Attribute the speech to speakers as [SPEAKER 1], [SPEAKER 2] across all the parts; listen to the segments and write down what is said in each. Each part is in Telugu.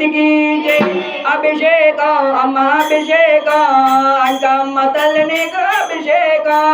[SPEAKER 1] శక్తికి జై అభిషేకం అమ్మ అభిషేకం అంకమ్మ తల్లి నీకు అభిషేకం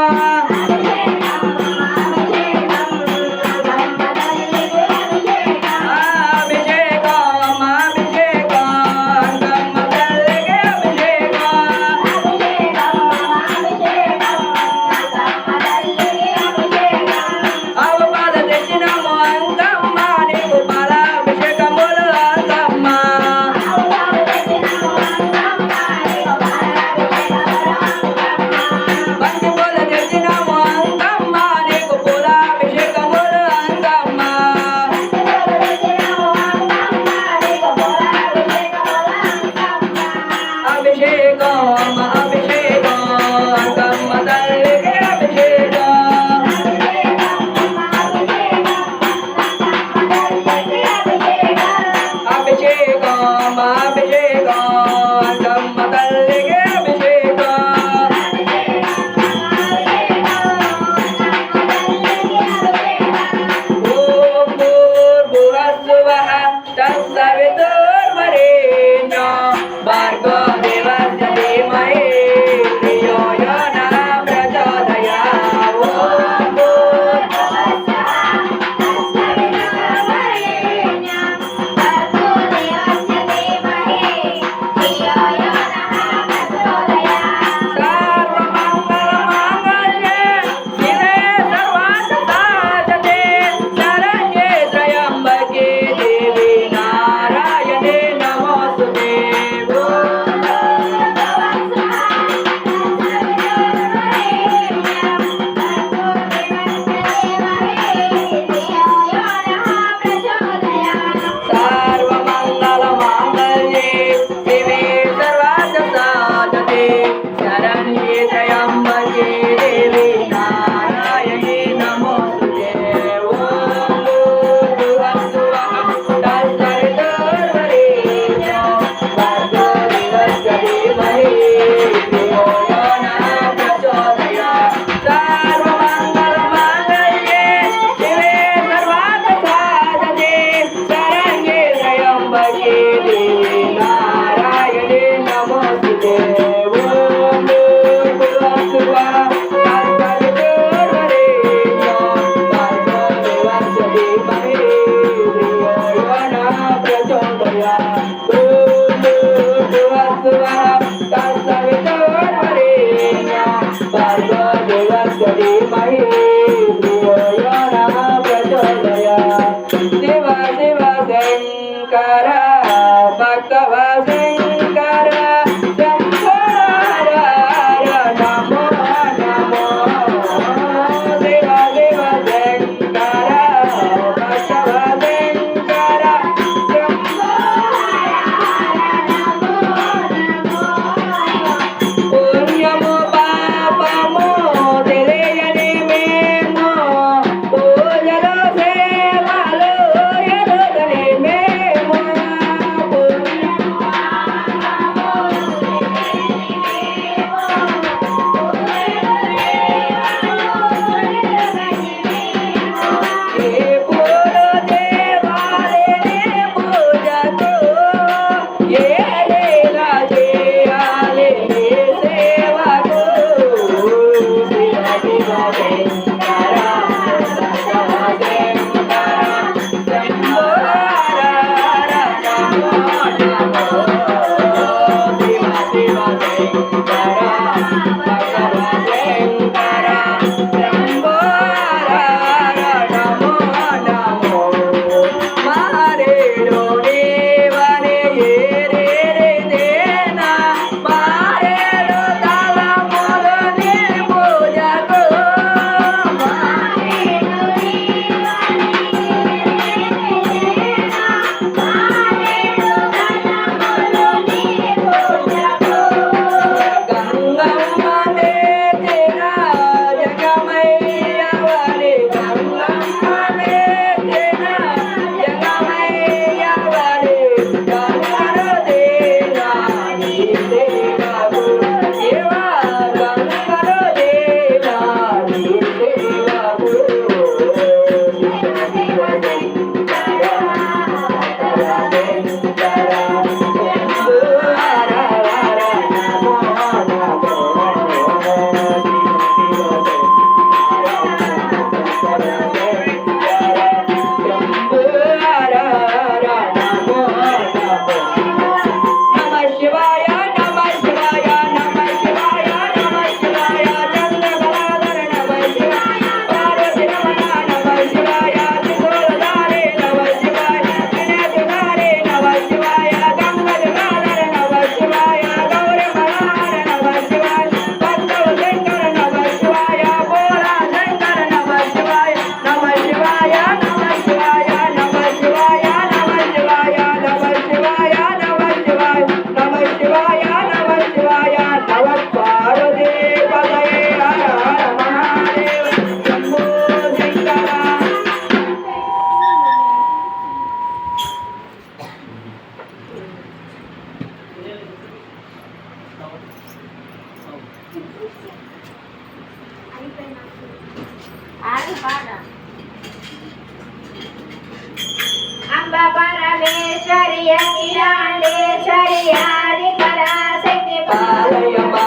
[SPEAKER 2] పరమేశ్వరి అఖిలాండేశ్వరి ఆది పరాశక్తి
[SPEAKER 1] పాలయమా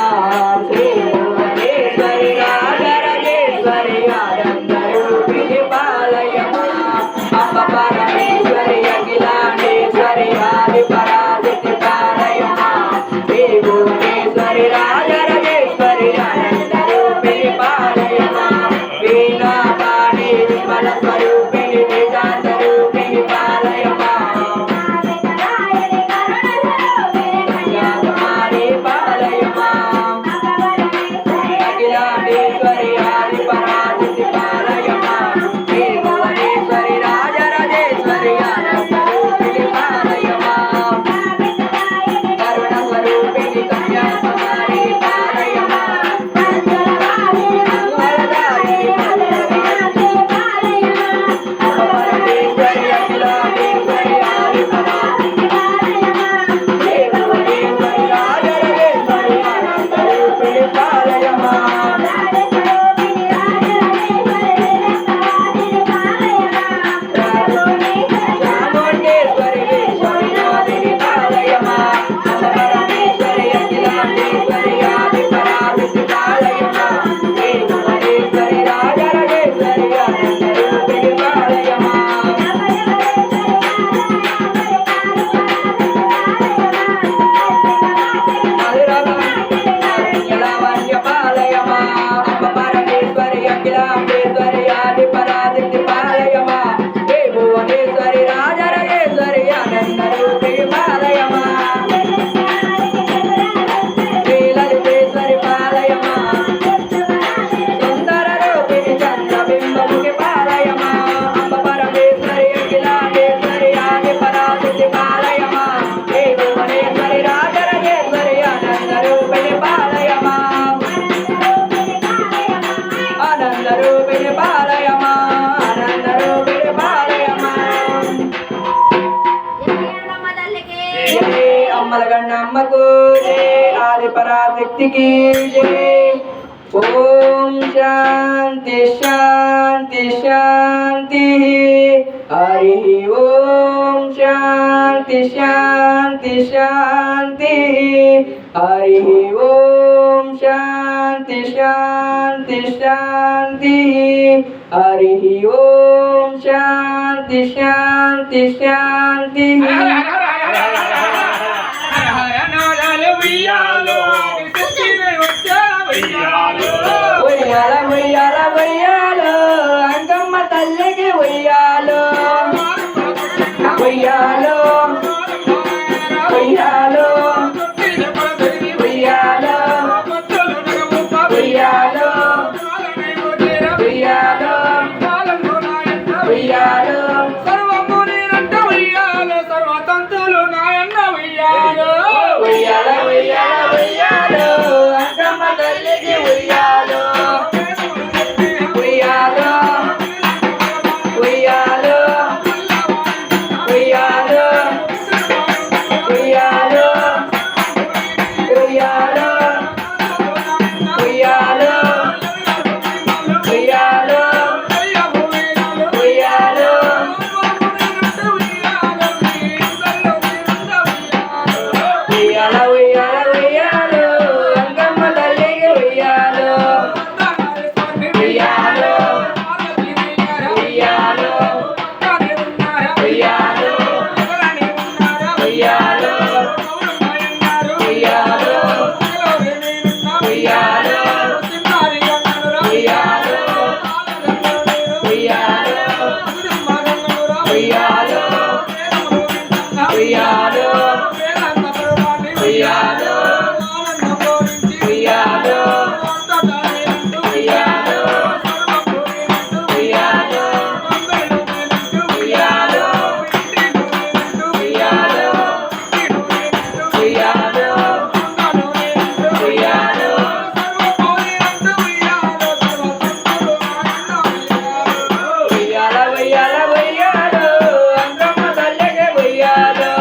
[SPEAKER 1] శ్రీ భువనేశ్వరి రాజరాజేశ్వరి ఆనందరూపిణి పాలయమా అంబ పరమేశ్వరి అఖిలాండేశ్వరి ఆది పరాశక్తి పాలయమా శ్రీ భువనేశ్వరి రాజరాజేశ్వరి ఆనందరూపిణి పాలయమా వీణాపాణి విమల స్వరూపిణి వేదాంతరూపిణి పాలయమా కన్యాకుమారి పాలయమా అఖిలాండేశ్వరి ఆది పరాశక్తి పాలయమా శ్రీ భువనేశ్వరి రాజరాజేశ్వరి ఆనందరూపిణి పాలయమా కరుణ స్వరూపిణి కన్యాకుమారి పాలయమా మంగళదాయిని పరమేశ్వరి అఖిలాండేశ్వరి ఆది పరాశక్తి శ్రీ భువనేశ్వరి రాజరాజేశ్వరి ఆనందరూపిణి పాలయమా చాముండేశ్వరి విశ్వవినోదిని పాలయమా అంబ పరమేశ్వరి అఖిలాండేశ్వరి ఆది పరాశక్తి పాలయమా శ్రీ భువనేశ్వరి రాజరాజేశ్వరి ఆనందరూపిణి పాలయమా మంగళవన్య పాలయమా అంబ పరమేశ్వరి అఖిలాండేశ్వరి ఆది పరాశక్తి పాలయమా శ్రీ భువనేశ్వరి రాజరాజేశ్వరి ఆనందరూపిణి పాలయమా శ్రీ లలితేశ్వరి పాలయమా సుందర రూపిణి చంద్రబింబముఖి పాలయమా అంబ పరమేశ్వరి అఖిలాండేశ్వరి ఆది పరాశక్తి పాలయమా శ్రీ భువనేశ్వరి రాజరాజేశ్వరి ఆనందరూపిణి పాలయమా ఆనందరూపిణి పాలయమా ఆనందరూపిణి పాలయమా జై అమ్మల గన్నమ్మకు జై ఆది పరాశక్తికి జై ఓం శాంతి శాంతి శాంతి హరి ఓం శాంతి శాంతి శాంతి హరి ఓం శాంతి శాంతి శాంతి హరి ఓం శాంతి శాంతి శాంతి ఉయ్యాల ఉయ్యాల ఉయ్యాలో అంకమ్మ తల్లికి ఉయ్యాలో ఉయ్యాలో ఉయ్యాలో ఉయ్యాలో ఉయ్యాలో ఉయ్యాలో ఉయ్యాలో ఉయ్యాల ఉయ్యాల ఉయ్యాలో అంకమ్మ తల్లికి ఉయ్యాలో ఉయ్యాలో ఉయ్యాలో ఉయ్యాలో ఉయ్యాలో ఉయ్యాలో ఉయ్యాలో ఉయ్యాలో ఉయ్యాలో ఉయ్యాల ఉయ్యాల ఉయ్యాలో అంకమ్మ తల్లికి ఉయ్యాలో ఉయ్యాలో ఉయ్యాలో ఉయ్యాలో ఉయ్యాలో ఉయ్యాలో ఉయ్యాలో ఉయ్యాలో ఉయ్యాలో ఉయ్యాలో ఉయ్యాలో ఉయ్యాలో ఉయ్యాలో ఉయ్యాలో ఉయ్యాలో ఉయ్యాలో ఉయ్యాలో ఉయ్యాలో ఉయ్యాలో ఉయ్యాల ఉయ్యాల ఉయ్యాలో అంకమ్మ తల్లికి ఉయ్యాలో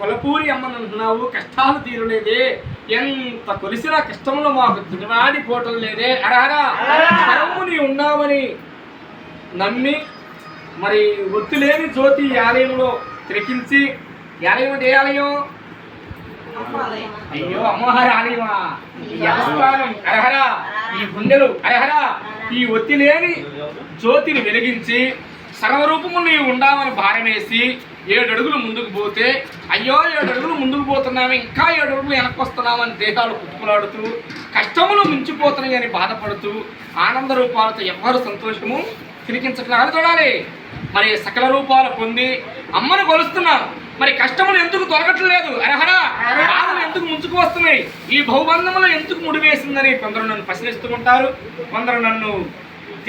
[SPEAKER 3] కొలపూరి అమ్మనంటున్నావు, కష్టాలు తీరులేదే, ఎంత కొలిసినా కష్టంలో మాకు దినవాడిపోవటం లేదే. అరహరా సర్వము నీ ఉన్నామని నమ్మి మరి ఒత్తులేని జ్యోతి ఈ ఆలయంలో తిలకించి, ఆలయం అంటే ఏ ఆలయం? అయ్యో అమ్మవారి ఆలయమా, ఈ అవస్థానం అరహరా, ఈ గుండెలు అరహరా, ఈ ఒత్తిలేని జ్యోతిని వెలిగించి సర్వరూపము నీవు ఉండామని భారం వేసి 7 అడుగులు ముందుకు పోతే, అయ్యో 7 అడుగులు ముందుకు పోతున్నాము, ఇంకా 7 అడుగులు వెనక్కి వస్తున్నామని దేహాలు కుట్టుకులాడుతూ కష్టములు మించిపోతున్నాయి అని బాధపడుతూ ఆనంద రూపాలతో ఎవ్వరు సంతోషము తిరిగించట్లేదు చూడాలి. మరి సకల రూపాలు పొంది అమ్మను కొలుస్తున్నాను, మరి కష్టములు ఎందుకు తొలగట్లేదు? అరహరా బాధలు ఎందుకు ముంచుకు వస్తున్నాయి? ఈ బహుబంధములు ఎందుకు ముడివేసిందని కొందరు నన్ను ప్రశ్నిస్తూ ఉంటారు, కొందరు నన్ను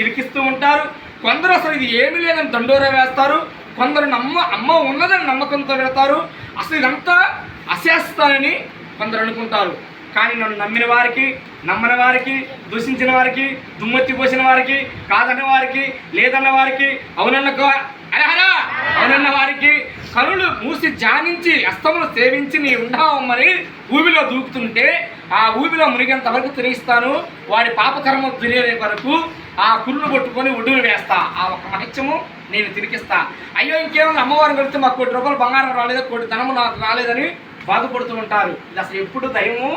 [SPEAKER 3] తిరిగిస్తూ ఉంటారు, కొందరు అసలు ఇది ఏమీ లేదని దండోరా వేస్తారు, కొందరు అమ్మ ఉన్నదని నమ్మకంతో పెడతారు, అసలు ఇదంతా అశాస్త్రాలని కొందరు అనుకుంటారు. కానీ నన్ను నమ్మిన వారికి, నమ్మని వారికి, దూషించిన వారికి, దుమ్మెత్తి పోసిన వారికి, కాదన్న వారికి, లేదన్న వారికి, అరహరా అవునన్న వారికి కనులు మూసి ధ్యానించి అస్తములు సేవించి నీ ఉండావమ్మని ఊబిలో దూకుతుంటే ఆ ఊబిలో మునిగేంత వరకు తిరిగిస్తాను, వాడి పాపకర్మ తెలియని వరకు ఆ కురులు పట్టుకొని ఒడ్డును వేస్తా, ఆ ఒక మహత్యము నేను తిరిగిస్తా. అయ్యో ఇంకేమైనా అమ్మవారిని వెళితే మాకు 1 కోటి రూపాయలు బంగారం రాలేదు, 1 కోటి ధనము నాకు రాలేదని బాధపడుతూ ఉంటారు. ఇది అసలు ఎప్పుడు దైవము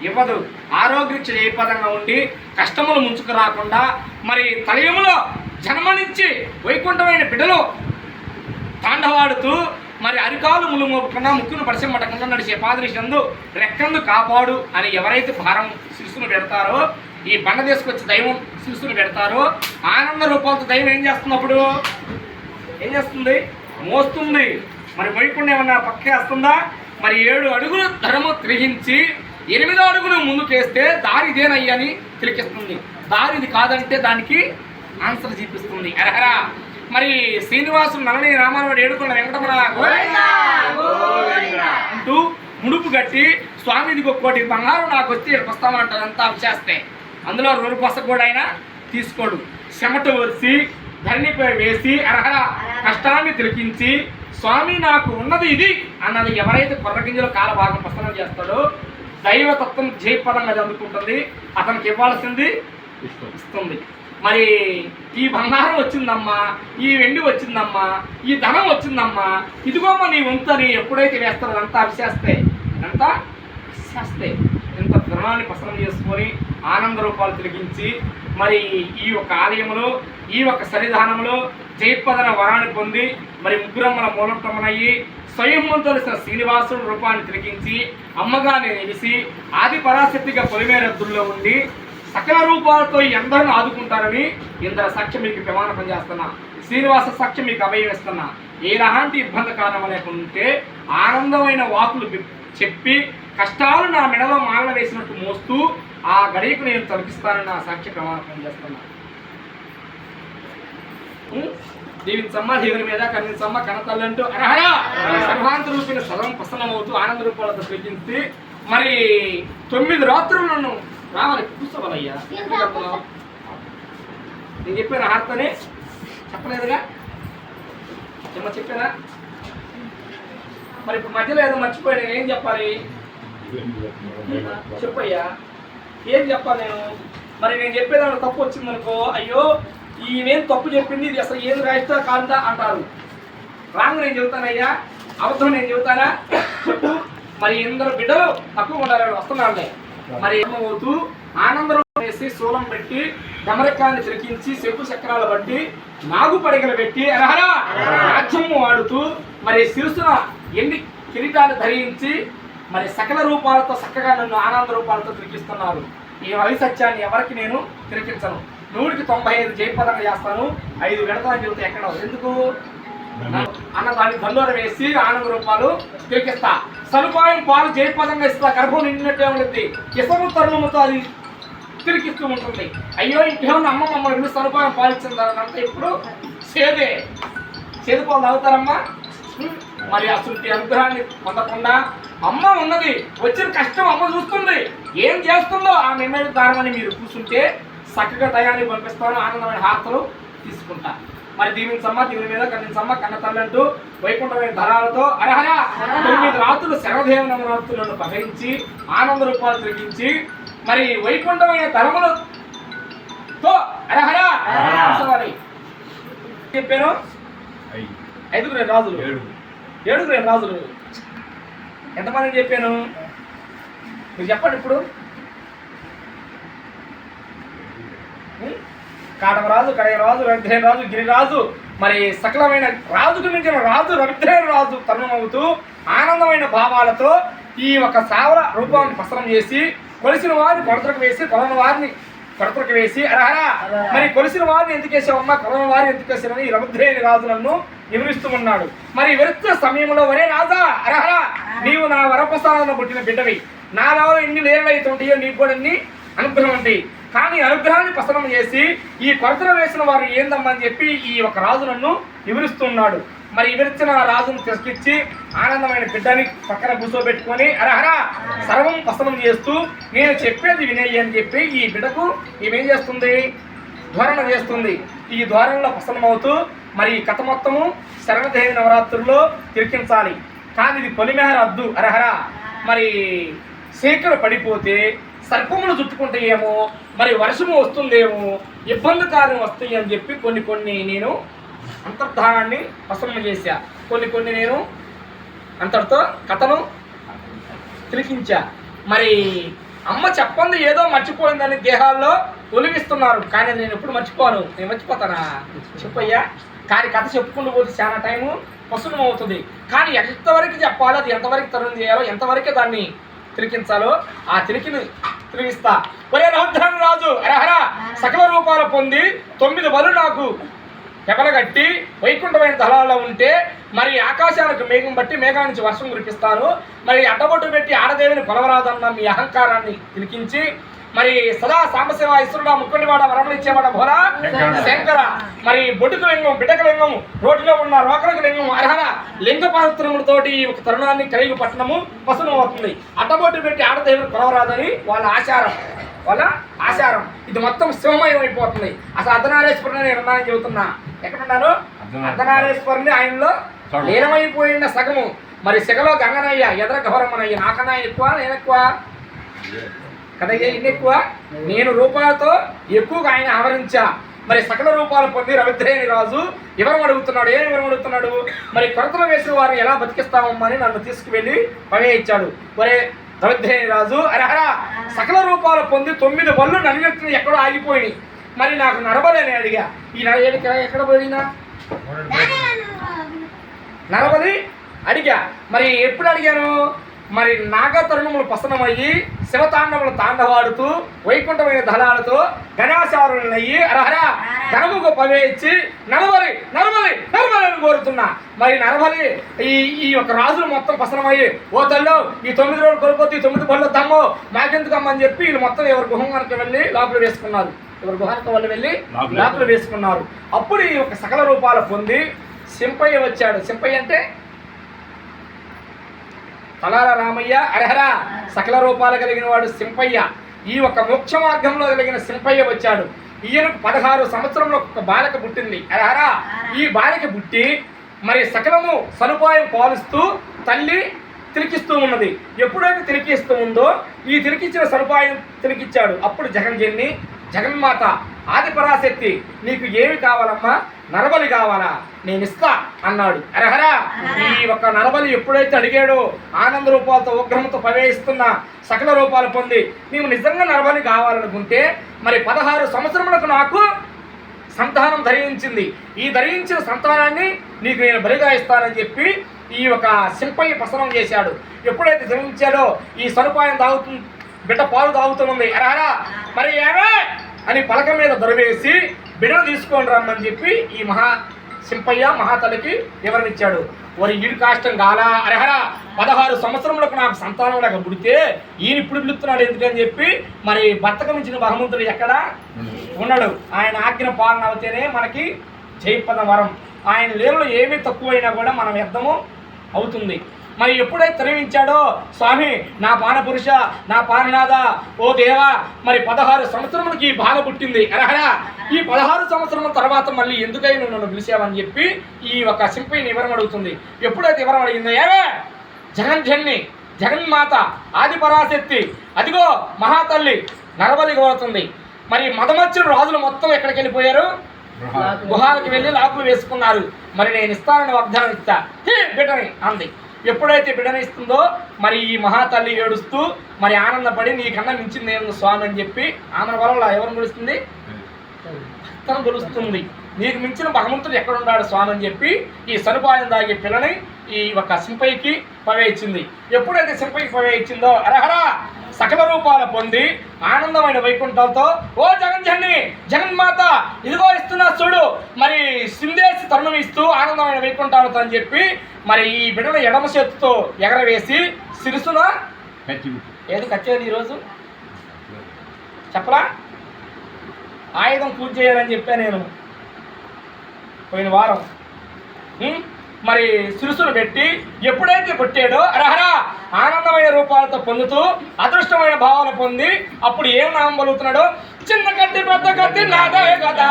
[SPEAKER 3] ఇవ్వదు. ఆరోగ్య జయపదంగా ఉండి కష్టములు ముంచుకు రాకుండా మరి తలయములో జన్మనించి వైకుంఠమైన బిడ్డలు తాండవాడుతూ మరి అరికాలు ములుమోపకుండా ముక్కును పరిశమట్టకుండా నడిచే పాదరిషందు రెక్కందు కాపాడు అని ఎవరైతే భారం శిరస్సును పెడతారో, ఈ బండ తీసుకొచ్చి దైవం శిరస్సును పెడతారో, ఆనంద రూపాలతో దైవం ఏం చేస్తున్నప్పుడు ఏం చేస్తుంది? మోస్తుంది. మరి వైకుంఠం ఏమన్నా పక్కే వస్తుందా? మరి 7 అడుగులు ధర్మ త్రహించి 8వ అడుగులు ముందుకేస్తే దారి ఇదేనయ్యని తిలకిస్తుంది. దారి ఇది కాదంటే దానికి ఆన్సర్ చూపిస్తుంది. అరహరా మరి శ్రీనివాసుడు నలని రామారావు ఏడుకొండ వెంకటరమణ అంటూ ముడుపు కట్టి స్వామిది 1 కోటి బంగారం నాకు వచ్చి ఇక్కడికి వస్తామంటారు. అంతా చేస్తే అందులో 2 పస కూడా ఆయన తీసుకోడు. చెమట వచ్చి ధరణిపై వేసి అరహర కష్టాన్ని తిలకించి స్వామి నాకు ఉన్నది ఇది అన్నది ఎవరైతే కొర్రగింజలో కాల భాగం ప్రసన్నం చేస్తాడో దైవతత్వం జయపదంగా అది అందుకుంటుంది. అతనికి ఇవ్వాల్సింది ఇస్తుంది. మరి ఈ బంగారం వచ్చిందమ్మా, ఈ వెండి వచ్చిందమ్మా, ఈ ధనం వచ్చిందమ్మా, ఇదిగోమ్మా నీ వంతని ఎప్పుడైతే వేస్తారో అంతా అవిశాస్తే ఇంత ధనాన్ని ప్రసన్నం చేసుకొని ఆనంద రూపాలు తిరిగించి మరి ఈ యొక్క ఆలయంలో ఈ యొక్క సన్నిధానంలో జయపదన వరాన్ని పొంది మరి ముగ్గురమ్మల మూలటమనయ్యి స్వయంలో తెలిసిన శ్రీనివాసుడు రూపాన్ని తిరిగించి అమ్మగా నేను నిలిచి ఆది పరాశక్తిగా పొలిమేరద్దుల్లో ఉండి సకల రూపాలతో ఎందరిని ఆదుకుంటారని ఇందర సాక్ష్యం మీకు ప్రమాణం చేస్తున్నా. శ్రీనివాస సాక్ష్యం మీకు అభయమిస్తున్నా. ఎలాంటి ఇబ్బంది కారణం లేకుంటే ఆనందమైన వాకులు చెప్పి కష్టాలు నా మెడలో మాలన వేసినట్టు మోస్తూ ఆ గడియకు నేను తొలగిస్తానని నా సాక్ష్య ప్రమాణం చేస్తున్నా. దీవించమ్మ దేవుని మీద కనిపించమ్మ కనతల్లంటూ అరహరా సర్వాంత రూపిన సర్వం ప్రసన్నమవుతూ ఆనంద రూపాలతో సూచించి మరి 9 రాత్రులు నన్ను రావాలి కూర్చోవాలయ్యా. నేను చెప్పాను హార్తనే చెప్పలేదుగా చెప్పానా? మరి ఇప్పుడు మధ్యలో ఏదో మర్చిపోయి నేను ఏం చెప్పాలి? చెప్పయ్యా ఏం చెప్పాలి నేను? మరి నేను చెప్పేదాన్ని తప్పు వచ్చిందనుకో, అయ్యో ఈయనేం తప్పు చెప్పింది, ఇది అసలు ఏది రాయిస్తా కాదా అంటారు. రాంగ్ నేను చెబుతానయ్యా, అబద్ధం నేను చెబుతానా? మరి ఎందరు బిడ్డలు తక్కువ ఉండాలి వస్తున్నారులే. మరి ఏమవుతూ ఆనందం వేసి శూలం పెట్టి డమరకాన్ని తిరిగించి చెప్పు చక్రాలు బట్టి నాగు పడగలు పెట్టి అరహరా రాజ్యము వాడుతూ మరి శిరసున ఎన్ని కిరీటాలు ధరించి మరి సకల రూపాలతో చక్కగా నన్ను ఆనంద రూపాలతో తిరిగిస్తున్నారు. ఈ సత్యాన్ని ఎవరికి నేను తిరిగించను. 195 జయపదంగా చేస్తాను. 5 విడతలని చెబుతా ఎక్కడ ఎందుకు అన్న దాన్ని దండోర వేసి ఆనంద రూపాలు తిరిగిస్తా. సదుపాయం పాలు జయపదంగా ఇస్తా. గర్భం నిండినట్టే ఉంటుంది. ఇసము తరుణముతో అది తిరిగిస్తూ ఉంటుంది. అయ్యో ఇంకేమన్నా అమ్మ మమ్మల్ని ఇల్లు సదుపాయం పాలించిందంతా ఇప్పుడు సేదు పాలు తాగుతారమ్మా. మరి అసలు అనుగ్రహాన్ని పొందకుండా అమ్మ ఉన్నది వచ్చిన కష్టం అమ్మ చూస్తుంది, ఏం చేస్తుందో ఆ నిర్ణయం దారమని మీరు కూర్చుంటే చక్కగా దయాన్ని పంపిస్తాను. ఆనందమైన హారతలు తీసుకుంటా. మరి దీవించమ్మ, దీని మీద కన్నించమ్మ, కన్న తల్లి అంటూ వైకుంఠమైన ధరాలతో అరహర 9 రాత్రులు శరదేవ నవరాత్రులను పఠించి ఆనంద రూపాలు తిరిగించి మరి వైకుంఠమైన ధరములతో అరహర చెప్పాను. 5 రాజులు 7 రాజులు ఎంతమంది చెప్పాను మీరు చెప్పండి ఇప్పుడు. కాటమరాజు, కడయరాజు, రవిద్రేణ రాజు, గిరిరాజు, మరి సకలమైన రాజుకు మించిన రాజు రవిద్రేణ రాజు తరుణమవుతూ ఆనందమైన భావాలతో ఈ ఒక సావల రూపాన్ని ప్రసరం చేసి కొలిసిన వారిని కొడతలకు వేసి కొలని వారిని కొడతలకు వేసి అరహర మరి కొలిసిన వారిని ఎందుకు వేసావమ్మా, కొలని వారిని ఎందుకు వేసావని ఈ రవిద్రేణ రాజు నన్ను వివరిస్తూ ఉన్నాడు. మరి వివరిస్తున్న సమయంలో ఒరే రాజా అరహర నీవు నా వరప్రసాదంలో పుట్టిన బిడ్డవి, నాలో ఎన్ని లేరలు అవుతుంటాయో నీకు కూడా అన్ని అనుగ్రహం ఉంటాయి. కానీ అనుగ్రహాన్ని ప్రసన్నం చేసి ఈ కొరతలు వేసిన వారు ఏందమ్మని చెప్పి ఈ ఒక రాజు నన్ను వివరిస్తున్నాడు. మరి వివరించిన రాజును తిరస్కరించి ఆనందమైన బిడ్డని పక్కన కూర్చోబెట్టుకొని అరహర సర్వం ప్రసన్నం చేస్తూ నేను చెప్పేది వినేయి అని చెప్పి ఈ బిడ్డకు ఏమేం చేస్తుంది, ధోరణ చేస్తుంది. ఈ ధోరణలో ప్రసన్నమవుతూ మరి ఈ కథ మొత్తము శరణదేవి నవరాత్రుల్లో తిరికించాలి. కానీ ఇది పొలిమేర అద్దు అరహర. మరి శేఖరు పడిపోతే సర్పములు చుట్టుకుంటాయేమో, మరి వర్షము వస్తుందేమో, ఇబ్బందికారం వస్తాయి అని చెప్పి కొన్ని నేను అంతర్ధానాన్ని ప్రసన్న చేశా. కొన్ని నేను అంతటితో కథను తిలికించా. మరి అమ్మ చెప్పంది ఏదో మర్చిపోయిందని దేహాల్లో ఒలిగిస్తున్నారు, కానీ నేను ఎప్పుడు మర్చిపోను. నేను మర్చిపోతానా చెప్పయ్యా. కానీ కథ చెప్పుకుంటూ పోతే చాలా టైము పసునం అవుతుంది. కానీ ఎంతవరకు చెప్పాలో, అది ఎంతవరకు తరుణం చేయాలో, ఎంతవరకే దాన్ని తిరిగించాలో ఆ తిరిగిస్తా. ఒరే రౌద్రం రాజు అరహర సకల రూపాలు పొంది 9 బలు నాకు పెపలగట్టి వైకుంఠమైన ధరాల్లో ఉంటే మరి ఆకాశాలకు మేఘం బట్టి మేఘాల నుంచి వర్షం కురిపిస్తాను. మరి అడ్డబొట్టు పెట్టి ఆడదేవిని కొలవరాదన్న మీ అహంకారాన్ని తిరిగించి మరి సదా సాంబశివ ఇసురుడా ముక్కండివాడ వరములు ఇచ్చేవాడ భోరా శంకర మరి బొడ్డుకు లింగం, బిడ్డకు లింగం, రోడ్డులో ఉన్న రోకలకు లింగం అర్హర లింగ పవిత్రములతోటి ఒక తరుణాన్ని కలిగి పట్టణము పసునం అవుతుంది. అడ్డబొట్టు పెట్టి ఆడదేవుని కొలవరాదని వాళ్ళ ఆచారం. ఇది మొత్తం శివమయం అయిపోతుంది. అసలు అర్ధనారీశ్వరుని నేను ఉన్నానని చెబుతున్నా. ఎక్కడున్నాను? అర్ధనారీశ్వరుని ఆయనలో లీనమైపోయిన సగము. మరి సెగలో గంగనయ్య ఎదర గౌరమ్మనయ్య. నాకన్నా ఎక్కువ నేను ఎక్కువ కదయ్యా, ఇన్ని ఎక్కువ. నేను రూపాలతో ఎక్కువగా ఆయన ఆవరించా. మరి సకల రూపాలు పొంది రవిద్రేణి రాజు ఎవరు అడుగుతున్నాడు, ఎవరు అడుగుతున్నాడు? మరి కొరతలు వేసిన వారిని ఎలా బతికిస్తామని నన్ను తీసుకువెళ్ళి పవేయించాడు. ఒరే రవిద్రేణి రాజు అరహర సకల రూపాలు పొంది 9 బళ్ళు నన్ను ఎక్కడో ఆగిపోయినాయి. మరి నాకు నరబలి అని అడిగా. ఈ ఎక్కడ పోయినా నరబలి అడిగా. మరి ఎప్పుడు అడిగాను? మరి నాగతరుణములు పసనమయ్యి శివతాండములు తాండవాడుతూ వైకుంఠమైన దళాలతో గణాశారులయ్యి అరహర ధనముకు పవేయించి నరబలి అని కోరుతున్నా. మరి నరబలి ఈ యొక్క రాజులు మొత్తం పసనమయ్యి ఓ తల్లో ఈ 9 రోజులు కొనుక్కొద్ది 9 పళ్ళు వద్దామో మాకెందుకమ్మని చెప్పి వీళ్ళు మొత్తం ఎవరి గుహంగానికి వెళ్ళి లోపల వేసుకున్నారు. ఎవరి గుహానికి వాళ్ళు వెళ్ళి లోపల వేసుకున్నారు. అప్పుడు ఈ యొక్క సకల రూపాలు పొంది సింపయ్య వచ్చాడు. సింపయ్య అంటే తలాల రామయ్య అరహర సకల రూపాలు కలిగిన వాడు సింపయ్య. ఈ ఒక మోక్ష మార్గంలో కలిగిన సింపయ్య వచ్చాడు. ఈయనకు 16 సంవత్సరంలో ఒక బాలిక పుట్టింది అరహర. ఈ బాలిక పుట్టి మరి సకలము సదుపాయం పాలిస్తూ తల్లి తిరిగిస్తూ ఉన్నది. ఎప్పుడైతే తిరిగిస్తూ ఉందో ఈ తిరిగిచ్చిన సదుపాయం తిరిగిచ్చాడు. అప్పుడు జగన్జన్ని జగన్మాత ఆదిపరాశక్తి నీకు ఏమి కావాలమ్మా? నరబలి కావాలా? నేను ఇస్తా అన్నాడు. అరహర ఈ ఒక నరబలి ఎప్పుడైతే అడిగాడో ఆనంద రూపాలతో ఉగ్రహంతో ప్రవేశిస్తున్న సకల రూపాలు పొంది నీవు నిజంగా నరబలి కావాలనుకుంటే మరి 16 సంవత్సరములకు నాకు సంతానం ధరించింది. ఈ ధరించిన సంతానాన్ని నీకు నేను బలిగా ఇస్తానని చెప్పి ఈ ఒక సింపయ్య ప్రసనం చేశాడు. ఎప్పుడైతే ధరించాడో ఈ సదుపాయం తాగుతు బిడ్డ పాలు తాగుతున్నది. అరహర మరి ఏమే అని పలక మీద దొరవేసి బిడ్డను తీసుకొని రమ్మని చెప్పి ఈ సింపయ్య మహాతలికి వివరణిచ్చాడు. వారి ఈడు కాష్టం గాలా అరహర 16 సంవత్సరములకు నాకు సంతానం లాగా పుడితే ఈయన ఇప్పుడు పిలుస్తున్నాడు ఎందుకని చెప్పి మరి భర్తకు మించిన భగవంతుడు ఎక్కడ ఉన్నాడు. ఆయన ఆజ్ఞ పాలన అవుతేనే మనకి జయపద వరం. ఆయన లీలలో ఏమీ తక్కువైనా కూడా మనం వ్యర్థము అవుతుంది. మరి ఎప్పుడైతే తరలించాడో స్వామి నా పానపురుష నా పాననాథ ఓ దేవా మరి 16 సంవత్సరములకి ఈ బాధ పుట్టింది అరహరా ఈ 16 సంవత్సరముల తర్వాత మళ్ళీ ఎందుకై నువ్వు నన్ను పిలిచావని చెప్పి ఈ ఒక సింపైని వివరం అడుగుతుంది. ఎప్పుడైతే వివరం అడిగిందో ఏవే జగన్జన్ని జగన్మాత ఆదిపరాశక్తి అదిగో మహాతల్లి నరబలి కోరుతుంది. మరి మదమచ్చిన రాజులు మొత్తం ఎక్కడికి వెళ్ళిపోయారు? గుహాలకు వెళ్ళి లాకులు వేసుకున్నారు. మరి నేను ఇస్తానని వాగ్దానం ఇస్తా బిడ్డని అంది. ఎప్పుడైతే బిడ్డని ఇస్తుందో మరి ఈ మహాతల్లి ఏడుస్తూ మరి ఆనందపడి నీకన్నా మించింది ఏముంది స్వామి అని చెప్పి ఆమె వల్ల ఎవరు పిలుస్తుంది? భక్తను పిలుస్తుంది. నీకు మించిన భగవంతుడు ఎక్కడున్నాడు స్వామి అని చెప్పి ఈ సనుపాయం దాగే పిల్లని ఈ ఒక సింపైకి పవేయించింది. ఎప్పుడైతే సింపైకి పవేయించిందో అరహరా సకల రూపాలు పొంది ఆనందమైన వైకుంఠాలతో ఓ జగన్జన్ని జగన్మాత ఇదిగో ఇస్తున్నా చూడు మరి సిందేసి తరుణం ఇస్తూ ఆనందమైన వైకుంఠాలతో అని చెప్పి మరి ఈ బిడ్డల ఎడమ చేతితో ఎగరవేసి సిరుసున ఏది కచ్చేది ఈరోజు చెప్పరా ఆయుధం పూజ చేయాలని చెప్పా నేను పోయిన వారం. మరి సిరుసును పెట్టి ఎప్పుడైతే కొట్టాడో అరహరా ఆనందమైన రూపాలతో పొందుతూ అదృష్టమైన భావాలు పొంది అప్పుడు ఏం నామం పలుకుతున్నాడు? చిన్న కత్తి పెద్ద కత్తి నాదే కదా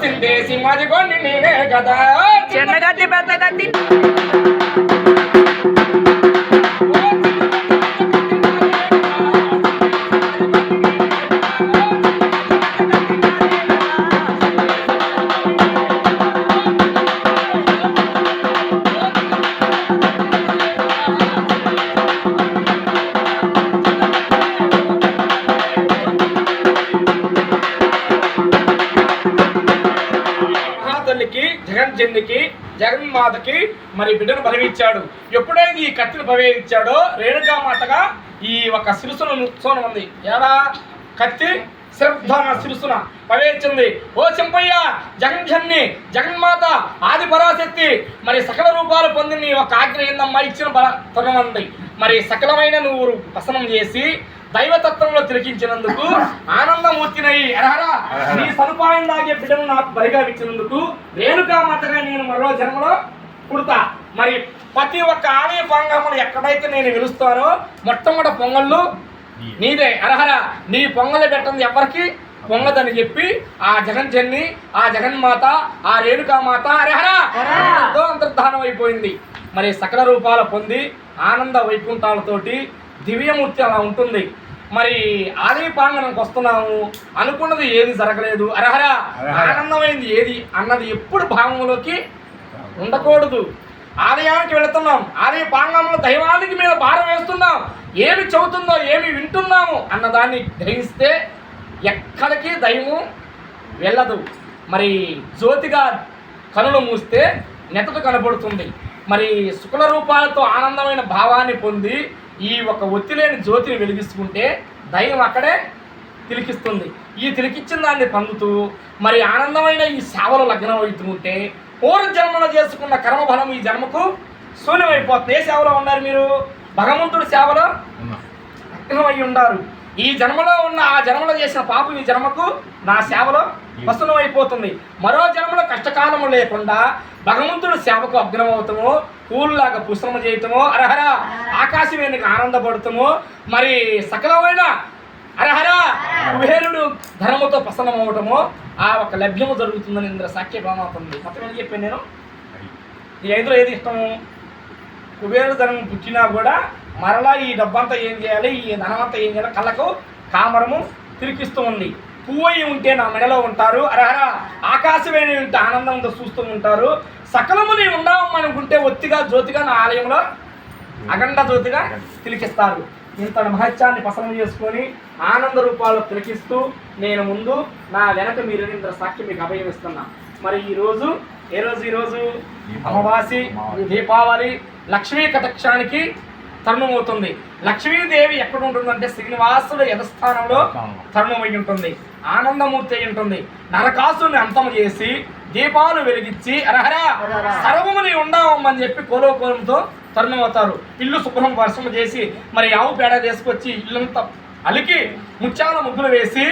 [SPEAKER 3] సిందేసి మాది కొన్ని నేనే కదా
[SPEAKER 1] చిన్న కత్తి పెద్ద కత్తి
[SPEAKER 3] జగన్జన్నికి జగన్మాతకి మరి బిడ్డను బలవిచ్చాడు. ఎప్పుడైతే ఈ కత్తిని బలవిచ్చాడో రేణుకామాతగా ఈ ఒక శిరుసును సోనం ఉంది. ఏడా కత్తి శ్రద్ధన శిరుసున పవేయించింది. ఓ సింపయ్య జగన్జన్ని జగన్మాత ఆది పరాశక్తి మరి సకల రూపాలు పొంది నీ ఒక ఆజ్ఞ ఏందమ్మా ఇచ్చిన తరుణం ఉంది. మరి సకలమైన నువ్వు వసనం చేసి దైవతత్వంలో తిరిగించినందుకు ఆనందమూర్తినై అరహరా నీ సదుపాయం దాగే బిడ్డను నాకు బరిగా ఇచ్చినందుకు రేణుకామాతగా నేను మరో జన్మలో పుడతా. మరి ప్రతి ఒక్క ఆలయ పాంగములు ఎక్కడైతే నేను పిలుస్తానో మొట్టమొదటి పొంగళ్ళు నీదే అరహరా నీ పొంగలు పెట్టండి ఎవరికి పొంగదని చెప్పి ఆ జగన్జన్ని ఆ జగన్మాత ఆ రేణుకామాత అరహరా అంతర్ధానం అయిపోయింది. మరి సకల రూపాలు పొంది ఆనంద వైకుంఠాలతోటి దివ్యమూర్తి అలా ఉంటుంది. మరి ఆలయ ప్రాంగణంకి వస్తున్నాము అనుకున్నది ఏది జరగలేదు అరహరా ఆనందమైంది ఏది అన్నది ఎప్పుడు భావంలోకి ఉండకూడదు. ఆలయానికి వెళుతున్నాం ఆలయ ప్రాంగణంలో దైవానికి మీద భారం వేస్తున్నాం ఏమి చెబుతుందో ఏమి వింటున్నాము అన్నదాన్ని గ్రహిస్తే ఎక్కడికి దైవం వెళ్ళదు. మరి జ్యోతిగా కనులు మూస్తే నెతట కనబడుతుంది. మరి శుక్ల రూపాలతో ఆనందమైన భావాన్ని పొంది ఈ ఒక ఒత్తిలేని జ్యోతిని వెలిగిస్తుంటే దైవం అక్కడే తిలికిస్తుంది. ఈ తిలికిచ్చిన దాన్ని పొందుతూ మరి ఆనందమైన ఈ సేవలో లగ్నం అవుతుంటే పూర్వజన్మలో చేసుకున్న కర్మఫలం ఈ జన్మకు శూన్యమైపోతుంది. ఏ సేవలో ఉన్నారు మీరు? భగవంతుడి సేవలో లగ్నమై ఉన్నారు. ఈ జన్మలో ఉన్న ఆ జన్మలో చేసిన పాపం ఈ జన్మకు నా సేవలో వసనం అయిపోతుంది. మరో జన్మలో కష్టకాలము లేకుండా భగవంతుడు సేవకు అగ్నమవుతామో పూలులాగా పుష్పము చేయటమో అరహరా ఆకాశవేణికి ఆనందపడతామో మరి సకలమైన అరహరా కుబేరుడు ధర్మతో ప్రసన్నమవటమో ఆ ఒక లభ్యము జరుగుతుందని ఇంద్ర సాఖ్య ప్రమాతుంది. మొత్తం ఏం చెప్పాను నేను? ఈ ఐదులో ఏది ఇష్టము? కుబేరుడు ధనం పుట్టినా కూడా మరలా ఈ డబ్బంతా ఏం చేయాలి ఈ ధనమంతా ఏం చేయాలి కళ్ళకు కామరము తిరిగిస్తూ ఉంది. పువ్వయి ఉంటే నా మెడలో ఉంటారు అరహరా ఆకాశవేణి ఉంటే ఆనందంతో చూస్తూ ఉంటారు. సకలముని ఉండమనుకుంటే ఒత్తిగా జ్యోతిగా నా ఆలయంలో అఖండ జ్యోతిగా తిలికిస్తారు. ఇంతటి మహత్యాన్ని పసనం చేసుకొని ఆనంద రూపాలు తిలకిస్తూ నేను ముందు నా వెనక మీరు ఇంత సాక్షి మీకు అభయం ఇస్తున్నా. మరి ఈరోజు ఈరోజు అమావాసి దీపావళి లక్ష్మీ కటాక్షానికి తరుణమవుతుంది. లక్ష్మీదేవి ఎక్కడ ఉంటుందంటే శ్రీనివాసుడు యథస్థానంలో తరుణమై ఉంటుంది. ఆనందమూర్తి అయి ఉంటుంది. నరకాసుని అంతం చేసి దీపాలు వెలిగించి అరహరా సర్వముని ఉండమని చెప్పి కోలంతో తరుణమవుతారు. ఇల్లు శుభ్రం వర్షం చేసి మరి ఆవు పేడ తీసుకొచ్చి ఇల్లంతా అలికి ముత్యాల ముగ్గులు వేసి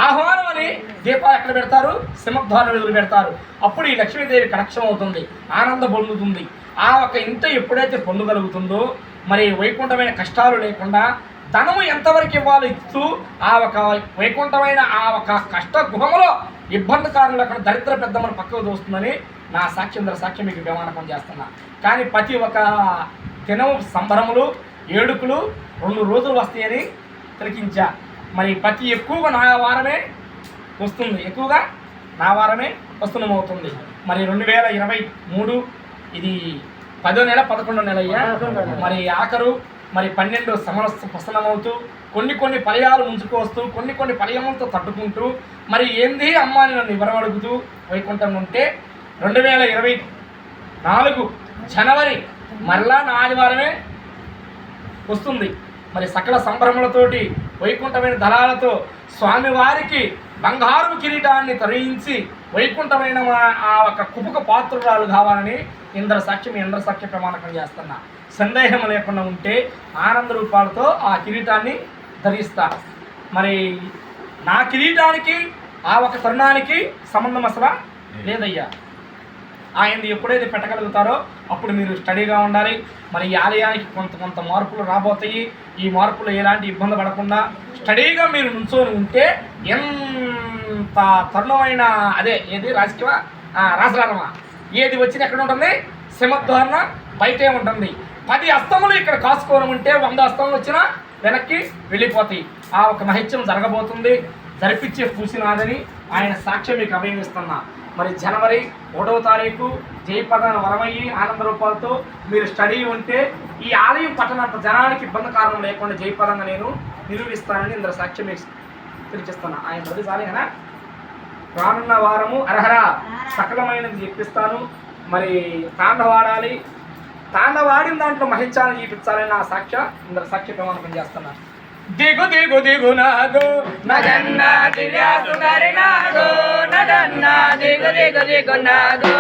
[SPEAKER 3] ఆహ్వానం అని దీపాలు ఎక్కడ పెడతారు? సింహద్వారం ఎదురు పెడతారు. అప్పుడు ఈ లక్ష్మీదేవి కటాక్షం అవుతుంది. ఆనందం పొందుతుంది. ఆ ఒక ఇంట ఎప్పుడైతే పొందగలుగుతుందో మరి వైకుంఠమైన కష్టాలు లేకుండా ధనము ఎంతవరకు ఇవ్వాలో ఇస్తూ ఆ ఒక వైకుంఠమైన ఆ ఒక కష్ట గృహములో ఇబ్బందికారులు లేకుండా దరిద్ర పెద్దమ్మను పక్కకు దోస్తుందని నా సాక్ష్యం మీకు విమానకం చేస్తున్నా. కానీ ప్రతి ఒక్క దినము సంబరములు ఏడుకులు 2 రోజులు వస్తాయని తిలకించా. మరి ప్రతి ఎక్కువగా నా వారమే వస్తుంది, ఎక్కువగా నా వారమే వస్తున్నమవుతుంది. మరి 2023 ఇది 10వ నెల 11వ నెల అయ్యా. మరి ఆఖరు మరి 12 ప్రసన్నమవుతూ కొన్ని పర్యాలు ముంచుకు వస్తూ కొన్ని పర్యాలతో తట్టుకుంటూ మరి ఏంది అమ్మ అని నన్ను వివరం అడుగుతూ వైకుంఠం ఉంటే 2024 జనవరి మరలా నా ఆదివారమే వస్తుంది. మరి సకల సంభ్రమలతోటి వైకుంఠమైన దళాలతో స్వామివారికి బంగారు కిరీటాన్ని తరలించి వైకుంఠమైన ఆ ఒక కుపక పాత్రురాలు కావాలని ఇంద్ర సాక్ష్య ప్రమాణకం చేస్తున్నా. సందేహం లేకుండా ఉంటే ఆనంద రూపాలతో ఆ కిరీటాన్ని ధరిస్తా. మరి నా కిరీటానికి ఆ ఒక తరుణానికి సంబంధం అసలు లేదయ్యా. ఆయనది ఎప్పుడైతే పెట్టగలుగుతారో అప్పుడు మీరు స్టడీగా ఉండాలి. మరి ఈ ఆలయానికి కొంత మార్పులు రాబోతాయి. ఈ మార్పులు ఎలాంటి ఇబ్బంది పడకుండా స్టడీగా మీరు నుంచొని ఉంటే ఎంత తరుణమైన అదే ఏది రాజరాజమా ఏది వచ్చిన ఎక్కడ ఉంటుంది, సింహద్వారణ బయటే ఉంటుంది. 10 అస్తములు ఇక్కడ కాసుకోవడం ఉంటే 100 అస్తములు వచ్చినా వెనక్కి వెళ్ళిపోతాయి. ఆ ఒక మహిత్యం జరగబోతుంది. జరిపించే పూసినాదని ఆయన సాక్ష్యం మీకు అభినయిస్తున్నా. మరి జనవరి 1వ తారీఖు జయపదాన వరమయ్యి ఆనంద రూపాలతో మీరు స్టడీ ఉంటే ఈ ఆలయం పట్టణంత జనానికి ఇబ్బంది కారణం లేకుండా జయపదంగా నేను నిరూపిస్తానని ఇందులో సాక్ష్యం మీకు తెలియజేస్తున్నా. ఆయన ప్రతిసారి కదా రానున్న వారము అర్హర సకలమైనది చెప్పిస్తాను. మరి తాండవాడాలి, తాండవాడిన దాంట్లో మహించాలని చూపించాలని నా ఇందులో సాక్ష్య ప్రమాణం చేస్తున్నాను. దిగు దిగు దిగు నాగో
[SPEAKER 1] నగన్న దివ్యాసు గారి నాగో నగన్న దిగు దిగు దిగు నాగో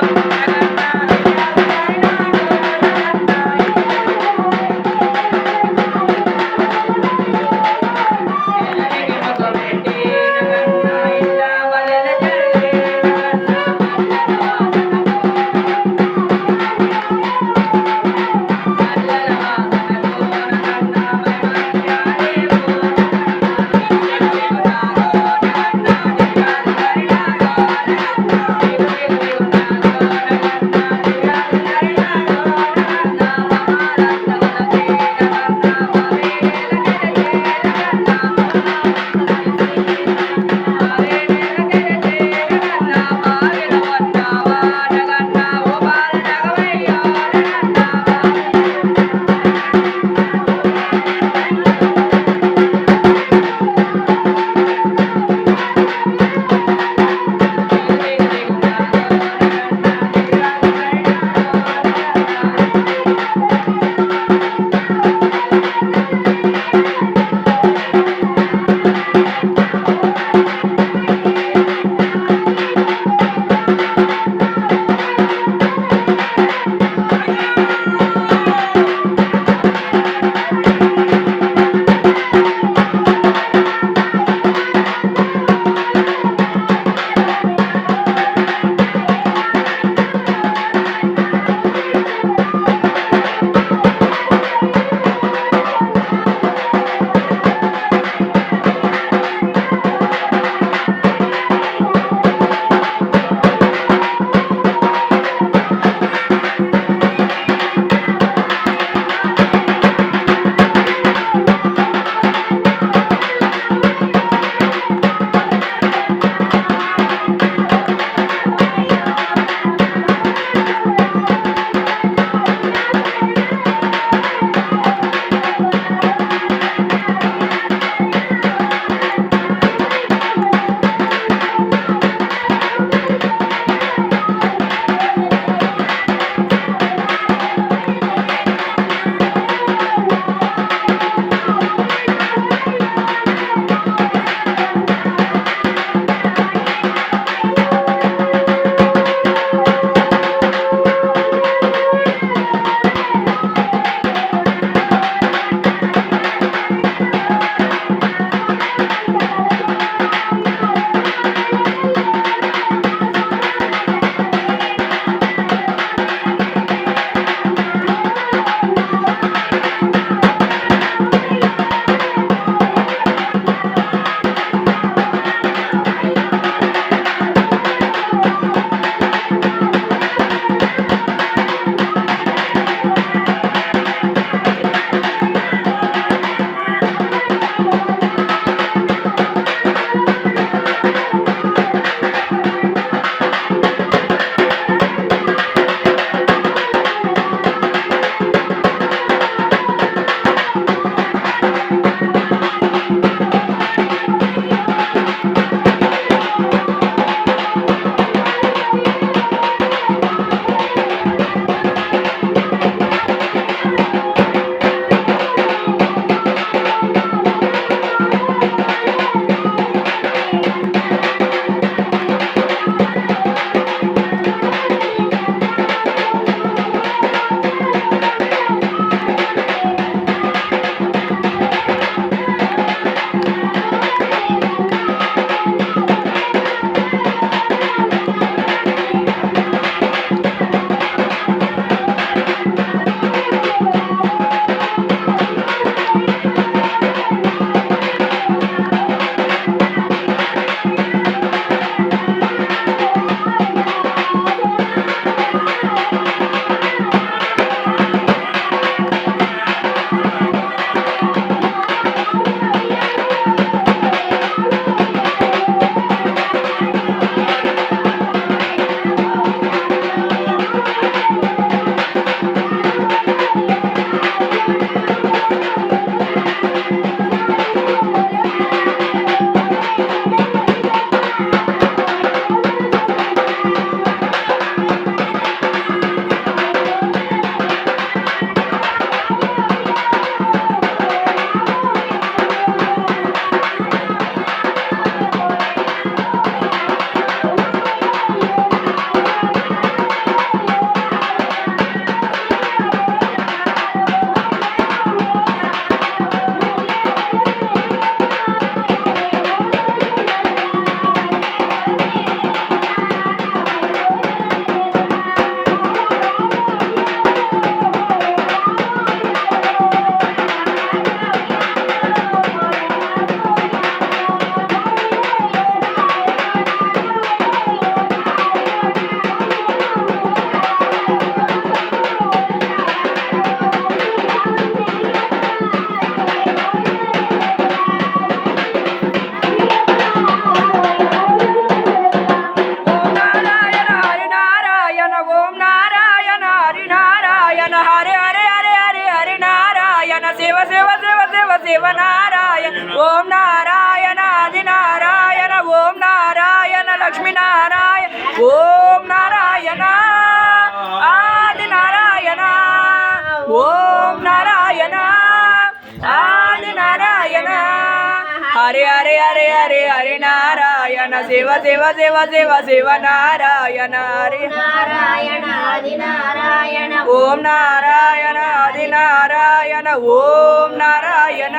[SPEAKER 1] హరి నారాయణ శివ శివ శివ శివ శివ నారాయణ హరి
[SPEAKER 2] నారాయణ ఆది నారాయణ
[SPEAKER 1] ఓం నారాయణ ఆది నారాయణ ఓం నారాయణ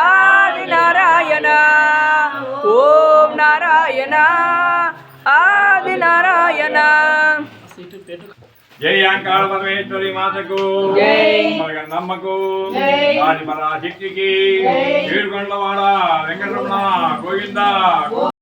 [SPEAKER 1] ఆది నారాయణ ఓం నారాయణ ఆది నారాయణ
[SPEAKER 4] జై అంకాళ పరమేశ్వరి మాతకు నమ్మకు ఆది పరాశక్తికి ఏడుకొండలవాడ వెంకటరమణ గోవింద